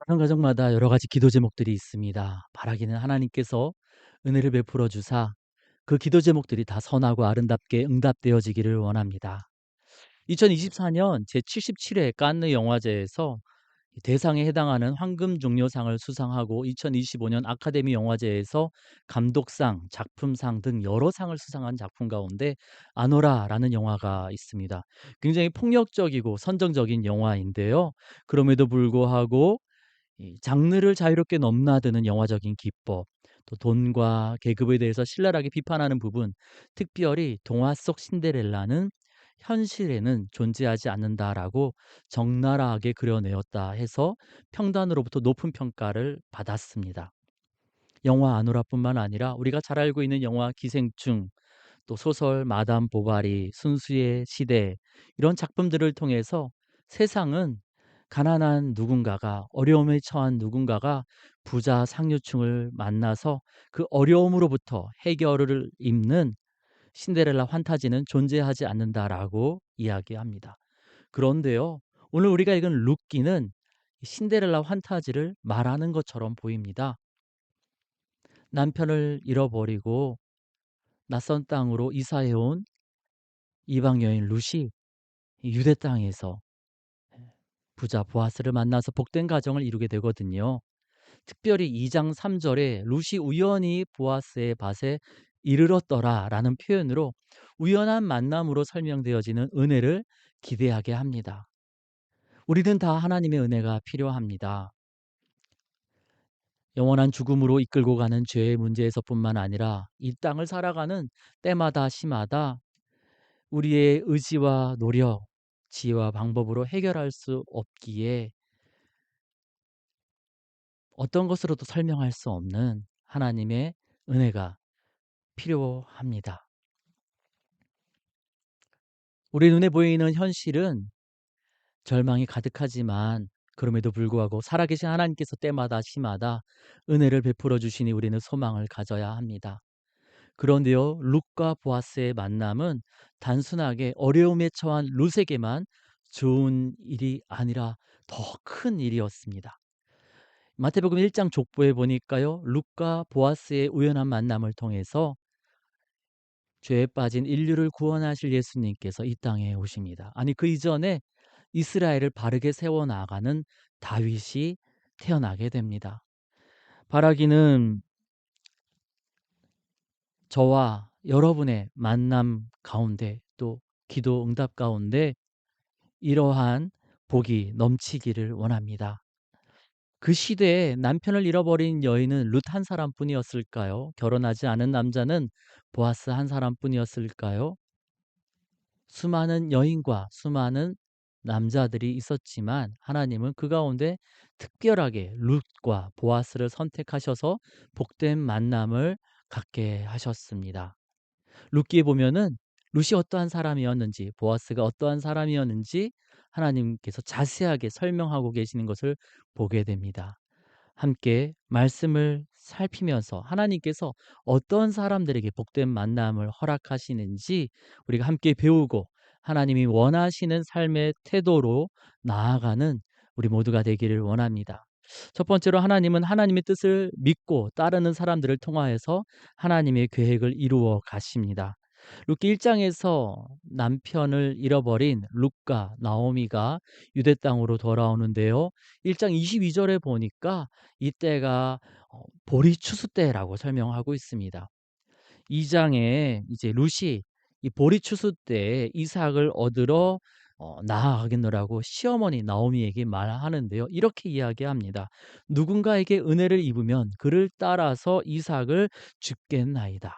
많은 가정마다 여러 가지 기도 제목들이 있습니다. 바라기는 하나님께서 은혜를 베풀어 주사 그 기도 제목들이 다 선하고 아름답게 응답되어지기를 원합니다. 2024년 제77회 칸느 영화제에서 대상에 해당하는 황금 종려상을 수상하고 2025년 아카데미 영화제에서 감독상, 작품상 등 여러 상을 수상한 작품 가운데 아노라라는 영화가 있습니다. 굉장히 폭력적이고 선정적인 영화인데요. 그럼에도 불구하고 이 장르를 자유롭게 넘나드는 영화적인 기법, 또 돈과 계급에 대해서 신랄하게 비판하는 부분, 특별히 동화 속 신데렐라는 현실에는 존재하지 않는다라고 적나라하게 그려내었다 해서 평단으로부터 높은 평가를 받았습니다. 영화 아노라뿐만 아니라 우리가 잘 알고 있는 영화 기생충, 또 소설 마담 보바리, 순수의 시대 이런 작품들을 통해서 세상은 가난한 누군가가 어려움에 처한 누군가가 부자 상류층을 만나서 그 어려움으로부터 해결을 입는 신데렐라 환타지는 존재하지 않는다라고 이야기합니다. 그런데요, 오늘 우리가 읽은 룻기는 신데렐라 환타지를 말하는 것처럼 보입니다. 남편을 잃어버리고 낯선 땅으로 이사해온 이방 여인 룻이 유대 땅에서 부자 보아스를 만나서 복된 가정을 이루게 되거든요. 특별히 2장 3절에 룻이 우연히 보아스의 밭에 이르렀더라라는 표현으로 우연한 만남으로 설명되어지는 은혜를 기대하게 합니다. 우리는 다 하나님의 은혜가 필요합니다. 영원한 죽음으로 이끌고 가는 죄의 문제에서뿐만 아니라 이 땅을 살아가는 때마다 시마다 우리의 의지와 노력, 지혜와 방법으로 해결할 수 없기에 어떤 것으로도 설명할 수 없는 하나님의 은혜가 필요합니다. 우리 눈에 보이는 현실은 절망이 가득하지만 그럼에도 불구하고 살아계신 하나님께서 때마다 시마다 은혜를 베풀어 주시니 우리는 소망을 가져야 합니다. 그런데요, 룻과 보아스의 만남은 단순하게 어려움에 처한 룻에게만 좋은 일이 아니라 더 큰 일이었습니다. 마태복음 1장 족보에 보니까요, 룻과 보아스의 우연한 만남을 통해서 죄에 빠진 인류를 구원하실 예수님께서 이 땅에 오십니다. 아니 그 이전에 이스라엘을 바르게 세워나가는 다윗이 태어나게 됩니다. 바라기는 저와 여러분의 만남 가운데 또 기도 응답 가운데 이러한 복이 넘치기를 원합니다. 그 시대에 남편을 잃어버린 여인은 룻 한 사람뿐이었을까요? 결혼하지 않은 남자는 보아스 한 사람뿐이었을까요? 수많은 여인과 수많은 남자들이 있었지만 하나님은 그 가운데 특별하게 룻과 보아스를 선택하셔서 복된 만남을 갖게 하셨습니다. 룻기에 보면은 룻이 어떠한 사람이었는지 보아스가 어떠한 사람이었는지 하나님께서 자세하게 설명하고 계시는 것을 보게 됩니다. 함께 말씀을 살피면서 하나님께서 어떤 사람들에게 복된 만남을 허락하시는지 우리가 함께 배우고 하나님이 원하시는 삶의 태도로 나아가는 우리 모두가 되기를 원합니다. 첫 번째로 하나님은 하나님의 뜻을 믿고 따르는 사람들을 통하여서 하나님의 계획을 이루어 가십니다. 룻기 1장에서 남편을 잃어버린 룻과 나오미가 유대 땅으로 돌아오는데요. 1장 22절에 보니까 이때가 보리 추수 때라고 설명하고 있습니다. 2장에 이제 룻이 이 보리 추수 때 이삭을 얻으러 나아가겠노라고 시어머니 나오미에게 말하는데요. 이렇게 이야기합니다. 누군가에게 은혜를 입으면 그를 따라서 이삭을 줍겠나이다.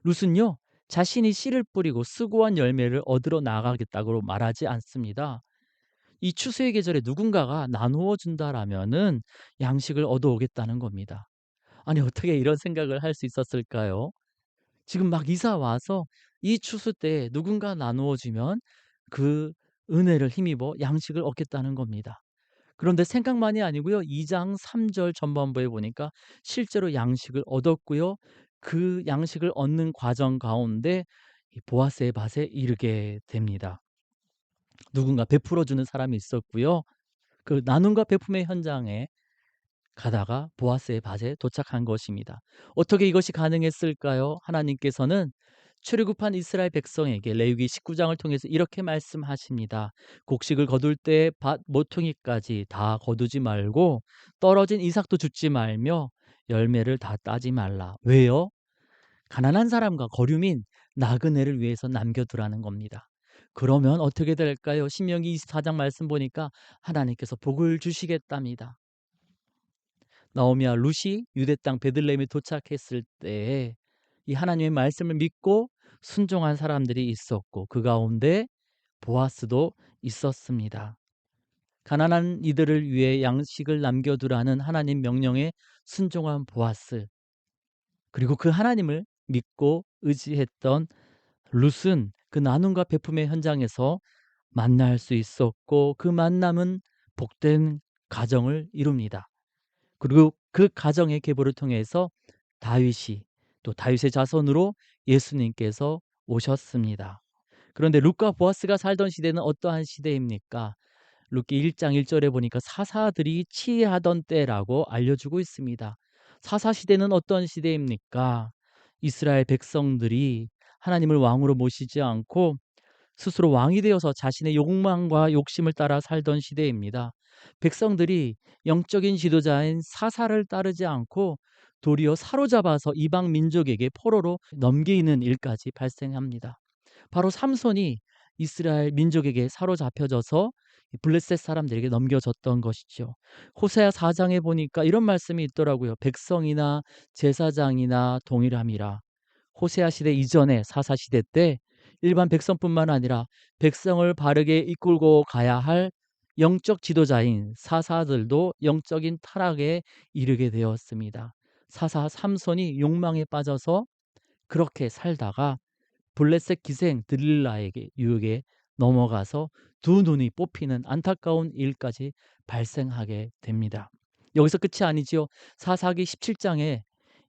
룻은요, 자신이 씨를 뿌리고 수고한 열매를 얻으러 나가겠다고 말하지 않습니다. 이 추수의 계절에 누군가가 나누어 준다라면은 양식을 얻어오겠다는 겁니다. 아니 어떻게 이런 생각을 할 수 있었을까요? 지금 막 이사 와서 이 추수 때 누군가 나누어 주면 그 은혜를 힘입어 양식을 얻겠다는 겁니다. 그런데 생각만이 아니고요. 2장 3절 전반부에 보니까 실제로 양식을 얻었고요. 그 양식을 얻는 과정 가운데 이 보아스의 밭에 이르게 됩니다. 누군가 베풀어 주는 사람이 있었고요. 그 나눔과 베품의 현장에 가다가 보아스의 밭에 도착한 것입니다. 어떻게 이것이 가능했을까요? 하나님께서는 출애굽한 이스라엘 백성에게 레위기 19장을 통해서 이렇게 말씀하십니다. 곡식을 거둘 때 밭 모퉁이까지 다 거두지 말고 떨어진 이삭도 줍지 말며 열매를 다 따지 말라. 왜요? 가난한 사람과 거류민 나그네를 위해서 남겨두라는 겁니다. 그러면 어떻게 될까요? 신명기 24장 말씀 보니까 하나님께서 복을 주시겠답니다. 나오미와 룻이 유대 땅 베들레헴에 도착했을 때 이 하나님의 말씀을 믿고 순종한 사람들이 있었고 그 가운데 보아스도 있었습니다. 가난한 이들을 위해 양식을 남겨두라는 하나님 명령에 순종한 보아스, 그리고 그 하나님을 믿고 의지했던 룻은 그 나눔과 베품의 현장에서 만날 수 있었고 그 만남은 복된 가정을 이룹니다. 그리고 그 가정의 계보를 통해서 다윗이, 또 다윗의 자손으로 예수님께서 오셨습니다. 그런데 룻과 보아스가 살던 시대는 어떠한 시대입니까? 룻기 1장 1절에 보니까 사사들이 치하던 때라고 알려주고 있습니다. 사사 시대는 어떤 시대입니까? 이스라엘 백성들이 하나님을 왕으로 모시지 않고 스스로 왕이 되어서 자신의 욕망과 욕심을 따라 살던 시대입니다. 백성들이 영적인 지도자인 사사를 따르지 않고 도리어 사로잡아서 이방 민족에게 포로로 넘기는 일까지 발생합니다. 바로 삼손이 이스라엘 민족에게 사로잡혀져서 블레셋 사람들에게 넘겨졌던 것이죠. 호세아 4장에 보니까 이런 말씀이 있더라고요. 백성이나 제사장이나 동일함이라. 호세아 시대 이전에 사사 시대 때 일반 백성뿐만 아니라 백성을 바르게 이끌고 가야 할 영적 지도자인 사사들도 영적인 타락에 이르게 되었습니다. 사사 삼손이 욕망에 빠져서 그렇게 살다가 블레셋 기생 드릴라에게 유혹에 넘어가서 두 눈이 뽑히는 안타까운 일까지 발생하게 됩니다. 여기서 끝이 아니지요. 사사기 17장에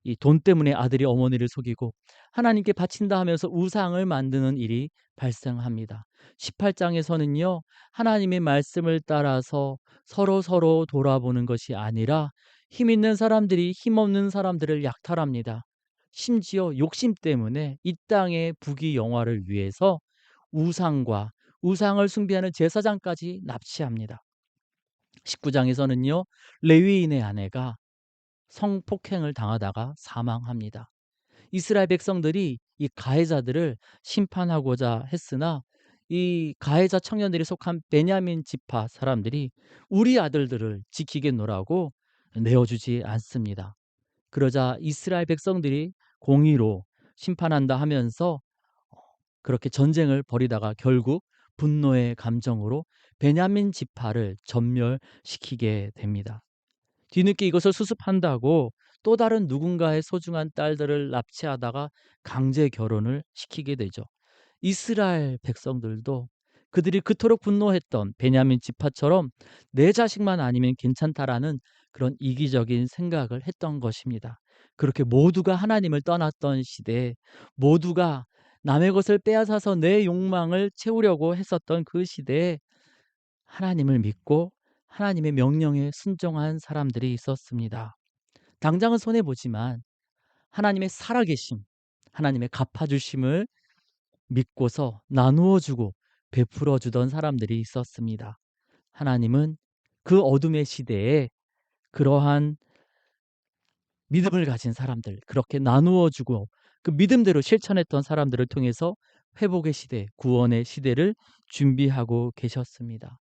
이 돈 때문에 아들이 어머니를 속이고 하나님께 바친다 하면서 우상을 만드는 일이 발생합니다. 18장에서는요. 하나님의 말씀을 따라서 서로 돌아보는 것이 아니라 힘 있는 사람들이 힘없는 사람들을 약탈합니다. 심지어 욕심 때문에 이 땅의 부귀 영화를 위해서 우상과 우상을 숭배하는 제사장까지 납치합니다. 19장에서는요. 레위인의 아내가 성폭행을 당하다가 사망합니다. 이스라엘 백성들이 이 가해자들을 심판하고자 했으나 이 가해자 청년들이 속한 베냐민 지파 사람들이 우리 아들들을 지키겠노라고 내어주지 않습니다. 그러자 이스라엘 백성들이 공의로 심판한다 하면서 그렇게 전쟁을 벌이다가 결국 분노의 감정으로 베냐민 지파를 전멸시키게 됩니다. 뒤늦게 이것을 수습한다고 또 다른 누군가의 소중한 딸들을 납치하다가 강제 결혼을 시키게 되죠. 이스라엘 백성들도 그들이 그토록 분노했던 베냐민 지파처럼 내 자식만 아니면 괜찮다라는 그런 이기적인 생각을 했던 것입니다. 그렇게 모두가 하나님을 떠났던 시대에, 모두가 남의 것을 빼앗아서 내 욕망을 채우려고 했었던 그 시대에 하나님을 믿고 하나님의 명령에 순종한 사람들이 있었습니다. 당장은 손해보지만 하나님의 살아계심, 하나님의 갚아주심을 믿고서 나누어 주고 베풀어 주던 사람들이 있었습니다. 하나님은 그 어둠의 시대에 그러한 믿음을 가진 사람들, 그렇게 나누어 주고 그 믿음대로 실천했던 사람들을 통해서 회복의 시대, 구원의 시대를 준비하고 계셨습니다.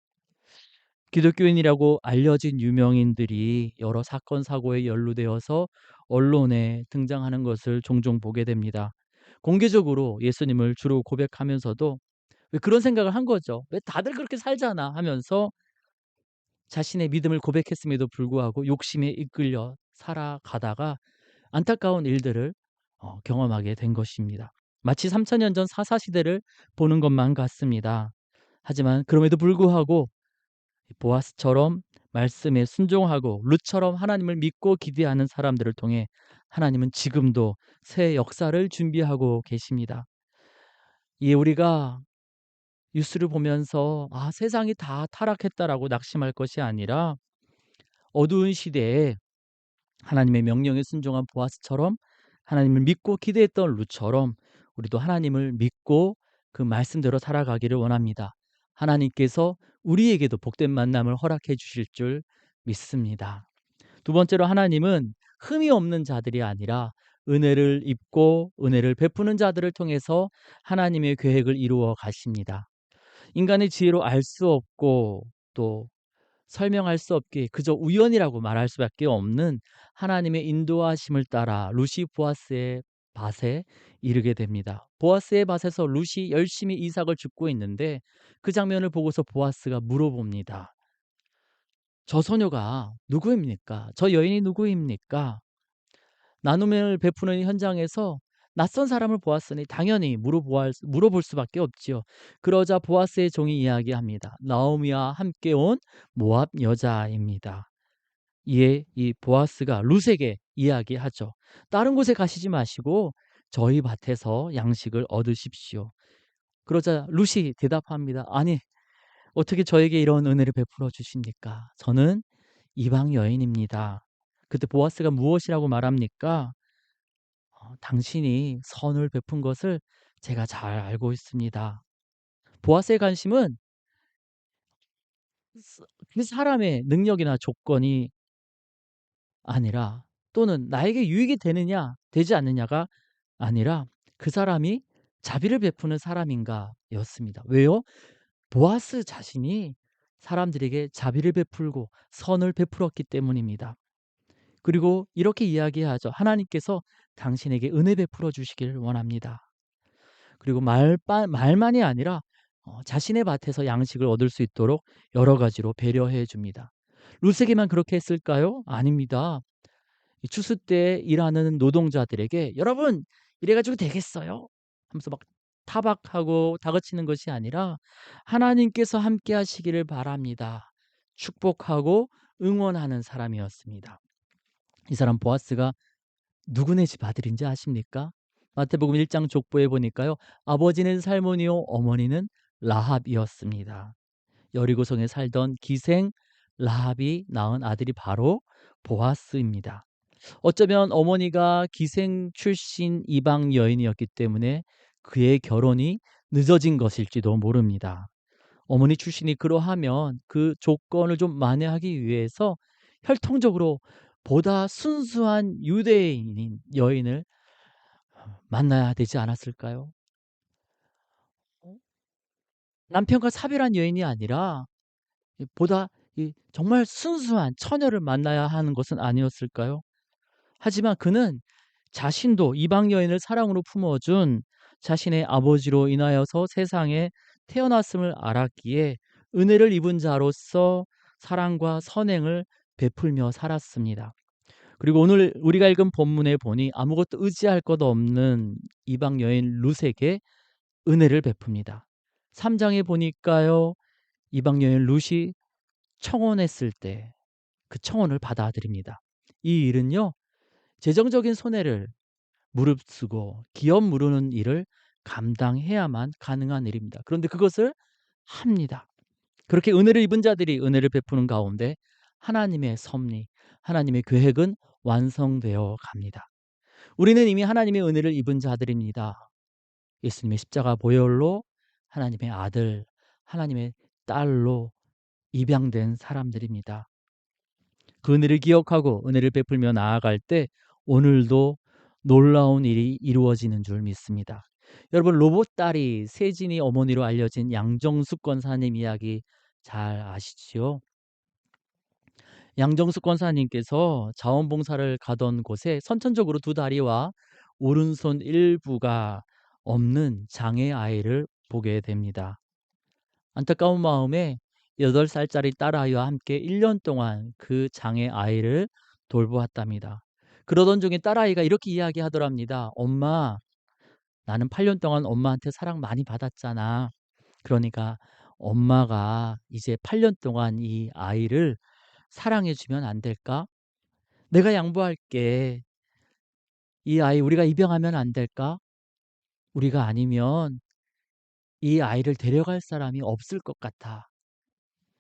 기독교인이라고 알려진 유명인들이 여러 사건 사고에 연루되어서 언론에 등장하는 것을 종종 보게 됩니다. 공개적으로 예수님을 주로 고백하면서도 왜 그런 생각을 한 거죠. '왜 다들 그렇게 살잖아.' 하면서 자신의 믿음을 고백했음에도 불구하고 욕심에 이끌려 살아가다가 안타까운 일들을 경험하게 된 것입니다. 마치 3000년 전 사사 시대를 보는 것만 같습니다. 하지만 그럼에도 불구하고 보아스처럼 말씀에 순종하고 룻처럼 하나님을 믿고 기대하는 사람들을 통해 하나님은 지금도 새 역사를 준비하고 계십니다. 우리가 뉴스를 보면서 '아 세상이 다 타락했다.'라고 낙심할 것이 아니라 어두운 시대에 하나님의 명령에 순종한 보아스처럼 하나님을 믿고 기대했던 룻처럼 우리도 하나님을 믿고 그 말씀대로 살아가기를 원합니다. 하나님께서 우리에게도 복된 만남을 허락해 주실 줄 믿습니다. 두 번째로 하나님은 흠이 없는 자들이 아니라 은혜를 입고 은혜를 베푸는 자들을 통해서 하나님의 계획을 이루어 가십니다. 인간의 지혜로 알 수 없고 또 설명할 수 없게 그저 우연이라고 말할 수밖에 없는 하나님의 인도하심을 따라 룻이 보아스의 밭에 이르게 됩니다. 보아스의 밭에서 룻이 열심히 이삭을 줍고 있는데 그 장면을 보고서 보아스가 물어봅니다. 저 소녀가 누구입니까? 저 여인이 누구입니까? 나눔을 베푸는 현장에서 낯선 사람을 보았으니 당연히 물어볼 수밖에 없지요. 그러자 보아스의 종이 이야기합니다. 나오미와 함께 온 모압 여자입니다. 이에 이 보아스가 룻에게 이야기하죠. 다른 곳에 가시지 마시고 저희 밭에서 양식을 얻으십시오. 그러자 룻이 대답합니다. 아니, 어떻게 저에게 이런 은혜를 베풀어 주십니까? 저는 이방 여인입니다. 그때 보아스가 무엇이라고 말합니까? 당신이 선을 베푼 것을 제가 잘 알고 있습니다. 보아스의 관심은 그 사람의 능력이나 조건이 아니라 또는 나에게 유익이 되느냐 되지 않느냐가 아니라 그 사람이 자비를 베푸는 사람인가 였습니다. 왜요? 보아스 자신이 사람들에게 자비를 베풀고 선을 베풀었기 때문입니다. 그리고 이렇게 이야기하죠. 하나님께서 당신에게 은혜 베풀어 주시기를 원합니다. 그리고 말만이 아니라 자신의 밭에서 양식을 얻을 수 있도록 여러 가지로 배려해 줍니다. 룻에게만 그렇게 했을까요? 아닙니다. 이 추수 때 일하는 노동자들에게 "여러분 이래 가지고 되겠어요?" 하면서 막 타박하고 다그치는 것이 아니라 "하나님께서 함께 하시기를 바랍니다." 축복하고 응원하는 사람이었습니다. 이 사람 보아스가 누구네 집 아들인지 아십니까? 마태복음 1장 족보에 보니까요. 아버지는 살모니요 어머니는 라합이었습니다. 여리고성에 살던 기생 라합이 낳은 아들이 바로 보아스입니다. 어쩌면 어머니가 기생 출신 이방 여인이었기 때문에 그의 결혼이 늦어진 것일지도 모릅니다. 어머니 출신이 그러하면 그 조건을 좀 만회하기 위해서 혈통적으로 보다 순수한 유대인인 여인을 만나야 되지 않았을까요? 어? 남편과 사별한 여인이 아니라 보다 정말 순수한 처녀를 만나야 하는 것은 아니었을까요? 하지만 그는 자신도 이방 여인을 사랑으로 품어준 자신의 아버지로 인하여서 세상에 태어났음을 알았기에 은혜를 입은 자로서 사랑과 선행을 베풀며 살았습니다. 그리고 오늘 우리가 읽은 본문에 보니 아무것도 의지할 것 없는 이방 여인 룻에게 은혜를 베풉니다. 3 장에 보니까요. 이방 여인 룻이 청혼했을 때 그 청혼을 받아들입니다. 이 일은요. 재정적인 손해를 무릅쓰고 기업 무르는 일을 감당해야만 가능한 일입니다. 그런데 그것을 합니다. 그렇게 은혜를 입은 자들이 은혜를 베푸는 가운데 하나님의 섭리, 하나님의 계획은 완성되어 갑니다. 우리는 이미 하나님의 은혜를 입은 자들입니다. 예수님의 십자가 보혈로 하나님의 아들, 하나님의 딸로 입양된 사람들입니다. 그 은혜를 기억하고 은혜를 베풀며 나아갈 때 오늘도 놀라운 일이 이루어지는 줄 믿습니다. 여러분 로봇 딸이 세진이 어머니로 알려진 양정숙 권사님 이야기 잘 아시지요? 양정숙 권사님께서 자원봉사를 가던 곳에 선천적으로 두 다리와 오른손 일부가 없는 장애 아이를 보게 됩니다. 안타까운 마음에 8살짜리 딸아이와 함께 1년 동안 그 장애 아이를 돌보았답니다. 그러던 중에 딸아이가 이렇게 이야기하더랍니다. "엄마, 나는 8년 동안 엄마한테 사랑 많이 받았잖아. 그러니까 엄마가 이제 8년 동안 이 아이를 사랑해 주면 안 될까? 내가 양보할게. 이 아이 우리가 입양하면 안 될까? 우리가 아니면 이 아이를 데려갈 사람이 없을 것 같아.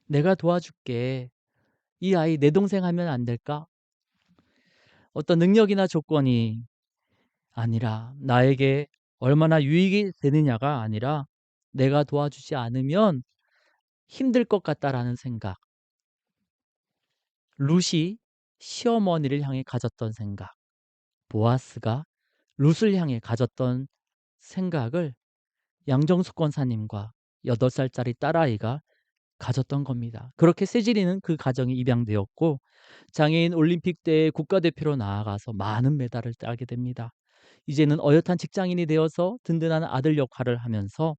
내가 도와줄게. 이 아이 내 동생 하면 안 될까? 어떤 능력이나 조건이 아니라 나에게 얼마나 유익이 되느냐가 아니라 내가 도와주지 않으면 힘들 것 같다라는 생각. 룻이 시어머니를 향해 가졌던 생각. 보아스가 룻을 향해 가졌던 생각을 양정숙 권사님과 8살짜리 딸아이가 가졌던 겁니다. 그렇게 세진이는 그 가정이 입양되었고 장애인 올림픽 대회 국가대표로 나아가서 많은 메달을 따게 됩니다. 이제는 어엿한 직장인이 되어서 든든한 아들 역할을 하면서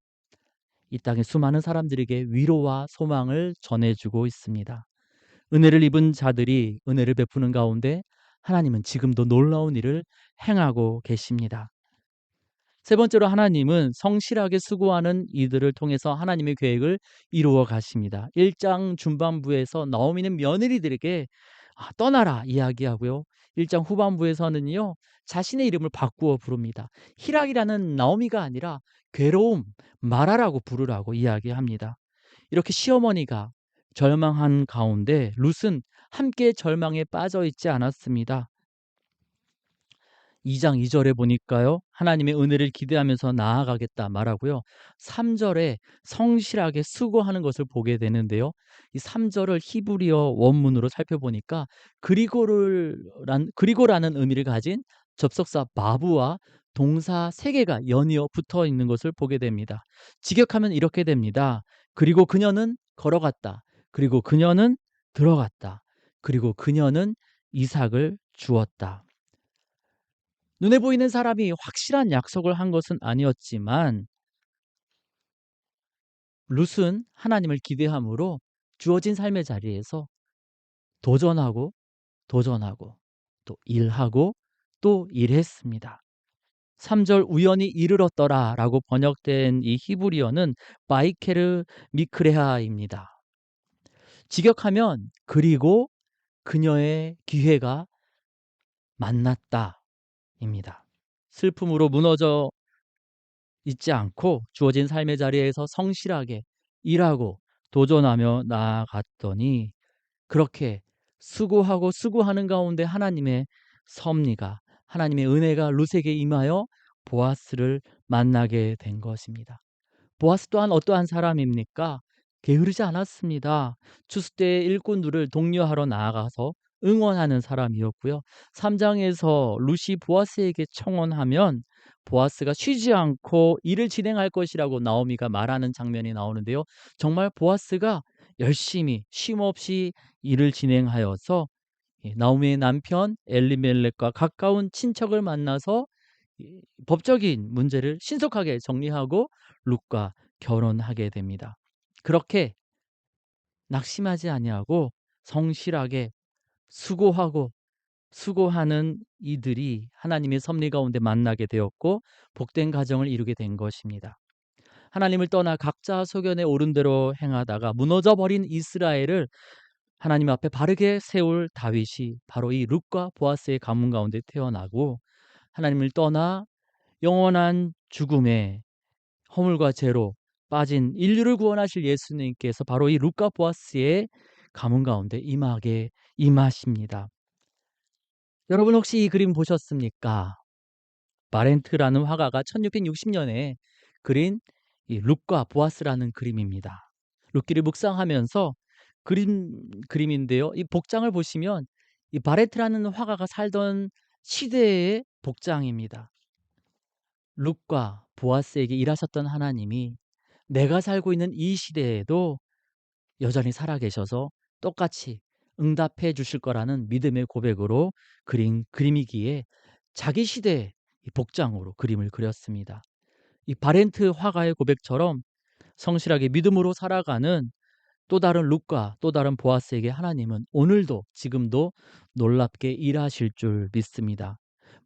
이 땅의 수많은 사람들에게 위로와 소망을 전해주고 있습니다. 은혜를 입은 자들이 은혜를 베푸는 가운데 하나님은 지금도 놀라운 일을 행하고 계십니다. 세 번째로 하나님은 성실하게 수고하는 이들을 통해서 하나님의 계획을 이루어 가십니다. 1장 중반부에서 나오미는 며느리들에게 떠나라 이야기하고요. 1장 후반부에서는요. 자신의 이름을 바꾸어 부릅니다. 희락이라는 나오미가 아니라 괴로움, 마라라고 부르라고 이야기합니다. 이렇게 시어머니가 절망한 가운데 룻은 함께 절망에 빠져 있지 않았습니다. 2장 2절에 보니까요. 하나님의 은혜를 기대하면서 나아가겠다 말하고요. 3절에 성실하게 수고하는 것을 보게 되는데요. 이 3절을 히브리어 원문으로 살펴보니까 그리고라는 의미를 가진 접속사 마부와 동사 3개가 연이어 붙어 있는 것을 보게 됩니다. 직역하면 이렇게 됩니다. 그리고 그녀는 걸어갔다. 그리고 그녀는 들어갔다. 그리고 그녀는 이삭을 주었다. 눈에 보이는 사람이 확실한 약속을 한 것은 아니었지만 룻은 하나님을 기대함으로 주어진 삶의 자리에서 도전하고 도전하고 또 일하고 또 일했습니다. 3절 우연히 이르렀더라라고 번역된 이 히브리어는 바이케르 미크레하입니다. 직역하면 그리고 그녀의 기회가 만났다입니다. 슬픔으로 무너져 잊지 않고 주어진 삶의 자리에서 성실하게 일하고 도전하며 나아갔더니 그렇게 수고하고 수고하는 가운데 하나님의 섭리가 하나님의 은혜가 룻에게 임하여 보아스를 만나게 된 것입니다. 보아스 또한 어떠한 사람입니까? 게으르지 않았습니다. 추수 때 일꾼들을 독려하러 나아가서 응원하는 사람이었고요. 3장에서 룻이 보아스에게 청혼하면 보아스가 쉬지 않고 일을 진행할 것이라고 나오미가 말하는 장면이 나오는데요. 정말 보아스가 열심히 쉼없이 일을 진행하여서 나오미의 남편 엘리멜렉과 가까운 친척을 만나서 법적인 문제를 신속하게 정리하고 룻과 결혼하게 됩니다. 그렇게 낙심하지 아니하고 성실하게 수고하고 수고하는 이들이 하나님의 섭리 가운데 만나게 되었고 복된 가정을 이루게 된 것입니다. 하나님을 떠나 각자 소견에 오른 대로 행하다가 무너져 버린 이스라엘을 하나님 앞에 바르게 세울 다윗이 바로 이 룻과 보아스의 가문 가운데 태어나고 하나님을 떠나 영원한 죽음에 허물과 죄로 빠진 인류를 구원하실 예수님께서 바로 이 룻과 보아스의 가문 가운데 임하십니다. 여러분 혹시 이 그림 보셨습니까? 마렌트라는 화가가 1660년에 그린 이 룻과 보아스라는 그림입니다. 룻기를 묵상하면서 그림인데요. 이 복장을 보시면 이 바레트라는 화가가 살던 시대의 복장입니다. 룻과 보아스에게 일하셨던 하나님이 내가 살고 있는 이 시대에도 여전히 살아계셔서 똑같이 응답해 주실 거라는 믿음의 고백으로 그린 그림이기에 자기 시대의 이 복장으로 그림을 그렸습니다. 이 바렌트 화가의 고백처럼 성실하게 믿음으로 살아가는 또 다른 룻과 또 다른 보아스에게 하나님은 오늘도 지금도 놀랍게 일하실 줄 믿습니다.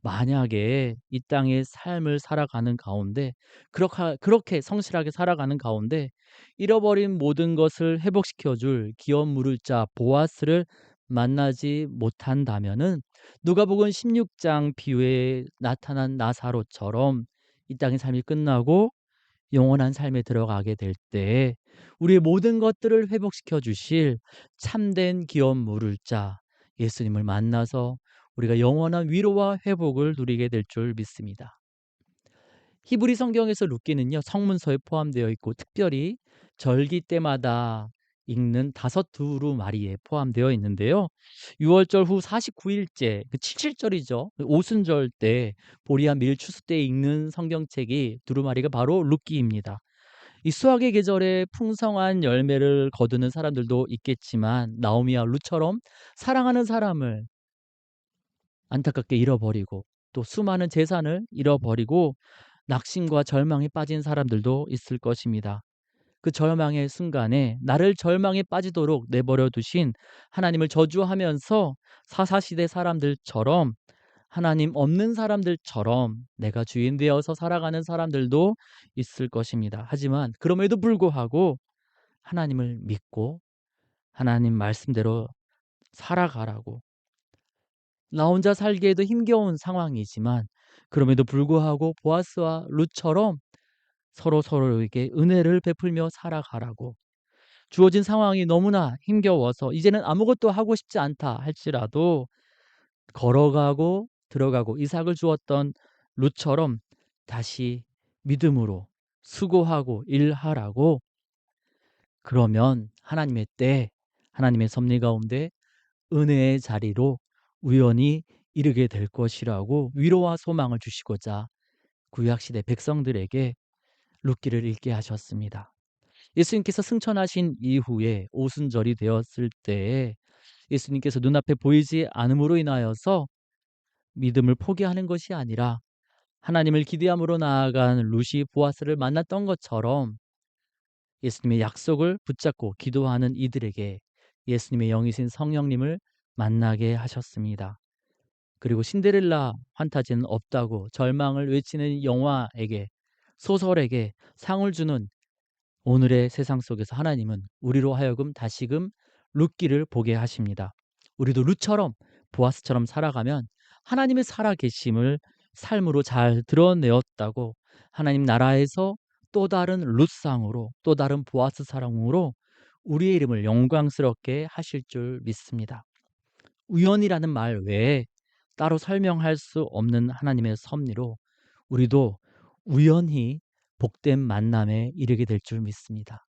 만약에 이 땅의 삶을 살아가는 가운데 그렇게 성실하게 살아가는 가운데 잃어버린 모든 것을 회복시켜 줄 기업 물을 자 보아스를 만나지 못한다면은 누가복음 16장 비유에 나타난 나사로처럼 이 땅의 삶이 끝나고 영원한 삶에 들어가게 될 때 우리의 모든 것들을 회복시켜 주실 참된 기업 물을 자 예수님을 만나서 우리가 영원한 위로와 회복을 누리게 될 줄 믿습니다. 히브리 성경에서 룻기는요, 성문서에 포함되어 있고 특별히 절기 때마다 읽는 다섯 두루마리에 포함되어 있는데요. 유월절 후 49일째, 그 칠칠절이죠. 오순절 때 보리와 밀 추수 때 읽는 성경책이 두루마리가 바로 룻기입니다. 이 수확의 계절에 풍성한 열매를 거두는 사람들도 있겠지만 나오미와 룻처럼 사랑하는 사람을 안타깝게 잃어버리고 또 수많은 재산을 잃어버리고 낙심과 절망에 빠진 사람들도 있을 것입니다. 그 절망의 순간에 나를 절망에 빠지도록 내버려 두신 하나님을 저주하면서 사사시대 사람들처럼 하나님 없는 사람들처럼 내가 주인 되어서 살아가는 사람들도 있을 것입니다. 하지만 그럼에도 불구하고 하나님을 믿고 하나님 말씀대로 살아가라고, 나 혼자 살기에도 힘겨운 상황이지만 그럼에도 불구하고 보아스와 룻처럼 서로에게 은혜를 베풀며 살아가라고, 주어진 상황이 너무나 힘겨워서 이제는 아무것도 하고 싶지 않다 할지라도 걸어가고 들어가고 이삭을 주었던 룻처럼 다시 믿음으로 수고하고 일하라고, 그러면 하나님의 때, 하나님의 섭리 가운데 은혜의 자리로 우연히 이르게 될 것이라고 위로와 소망을 주시고자 구약시대 백성들에게 룻기를 읽게 하셨습니다. 예수님께서 승천하신 이후에 오순절이 되었을 때에 예수님께서 눈앞에 보이지 않음으로 인하여서 믿음을 포기하는 것이 아니라 하나님을 기대함으로 나아간 룻이 보아스를 만났던 것처럼 예수님의 약속을 붙잡고 기도하는 이들에게 예수님의 영이신 성령님을 만나게 하셨습니다. 그리고 신데렐라 환타지는 없다고 절망을 외치는 영화에게, 소설에게 상을 주는 오늘의 세상 속에서 하나님은 우리로 하여금 다시금 룻기를 보게 하십니다. 우리도 룻처럼 보아스처럼 살아가면 하나님의 살아계심을 삶으로 잘 드러내었다고, 하나님 나라에서 또 다른 룻상으로 또 다른 보아스 사랑으로 우리의 이름을 영광스럽게 하실 줄 믿습니다. 우연이라는 말 외에 따로 설명할 수 없는 하나님의 섭리로 우리도 우연히 복된 만남에 이르게 될 줄 믿습니다.